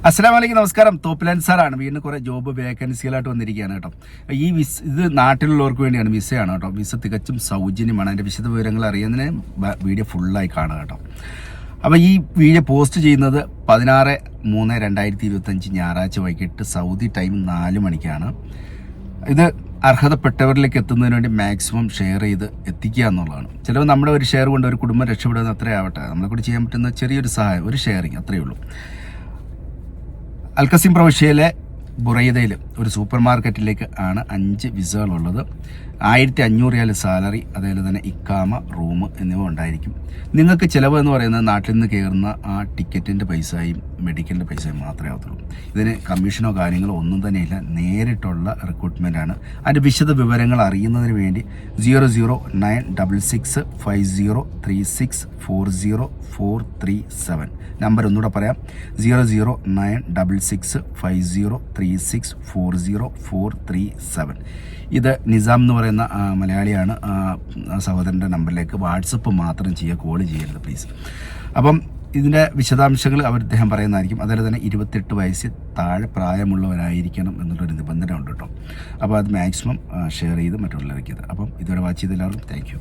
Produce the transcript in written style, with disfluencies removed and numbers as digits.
അസ്സലാമു അലൈക്കും, നമസ്കാരം. തോപ്പിലാൻ സാറാണ്. വീണ്ടും കുറേ ജോബ് വേക്കൻസികളായിട്ട് വന്നിരിക്കുകയാണ് കേട്ടോ. ഈ ഇത് നാട്ടിലുള്ളവർക്ക് വേണ്ടിയാണ്, വിസയാണ് കേട്ടോ. വിസ തികച്ചും സൗജന്യമാണ്. അതിൻ്റെ വിശദ വിവരങ്ങൾ അറിയുന്നതിന് വീഡിയോ ഫുള്ളായി കാണുക കേട്ടോ. അപ്പോൾ ഈ വീഡിയോ പോസ്റ്റ് ചെയ്യുന്നത് 16/3/2025 ഞായറാഴ്ച വൈകിട്ട് സൗദി ടൈം 4 മണിക്കാണ്. ഇത് അർഹതപ്പെട്ടവരിലേക്ക് എത്തുന്നതിന് വേണ്ടി മാക്സിമം ഷെയർ ചെയ്ത് എത്തിക്കുക എന്നുള്ളതാണ്. ചിലപ്പോൾ നമ്മുടെ ഒരു ഷെയർ കൊണ്ട് ഒരു കുടുംബം രക്ഷപ്പെടുന്ന അത്രേ ആവട്ടെ. നമ്മളെ കൂടി ചെയ്യാൻ പറ്റുന്ന ചെറിയൊരു സഹായം, ഒരു ഷെയറിങ്, അത്രയേ ഉള്ളൂ. അൽക്കസിം പ്രവിശ്യയിലെ ബുറൈദയിൽ ഒരു സൂപ്പർ മാർക്കറ്റിലേക്ക് ആണ് 5 വിസകളുള്ളത്. 1500 റിയാൽ സാലറി, അതേപോലെ തന്നെ ഇക്കാമ, റൂം എന്നിവ ഉണ്ടായിരിക്കും. നിങ്ങൾക്ക് ചിലവ് എന്ന് പറയുന്നത് നാട്ടിൽ നിന്ന് കയറുന്ന ആ ടിക്കറ്റിൻ്റെ പൈസയും മെഡിക്കലിൻ്റെ പൈസയും മാത്രമേ ആവത്തുള്ളൂ. ഇതിന് കമ്മീഷനോ കാര്യങ്ങളോ ഒന്നും തന്നെയില്ല. നേരിട്ടുള്ള റിക്രൂട്ട്മെൻറ്റാണ്. അതിൻ്റെ വിശദ വിവരങ്ങൾ അറിയുന്നതിന് വേണ്ടി 0096650364037 നമ്പർ ഒന്നുകൂടെ പറയാം. 0096650364037. ഇത് നിസാം എന്ന് പറയുന്ന മലയാളിയാണ്. സഹോദരൻ്റെ നമ്പറിലേക്ക് വാട്സപ്പ് മാത്രം ചെയ്യുക, കോൾ ചെയ്യരുത് പ്ലീസ്. അപ്പം ഇതിൻ്റെ വിശദാംശങ്ങൾ അദ്ദേഹം പറയുന്നതായിരിക്കും. അതുപോലെ തന്നെ 28 വയസ്സിൽ താഴെ പ്രായമുള്ളവരായിരിക്കണം എന്നുള്ളൊരു നിബന്ധന ഉണ്ട് കേട്ടോ. അപ്പോൾ അത് മാക്സിമം ഷെയർ ചെയ്ത് മറ്റുള്ളവർക്ക്. അപ്പം ഇതുവരെ വാച്ച് ചെയ്ത എല്ലാവർക്കും താങ്ക് യു.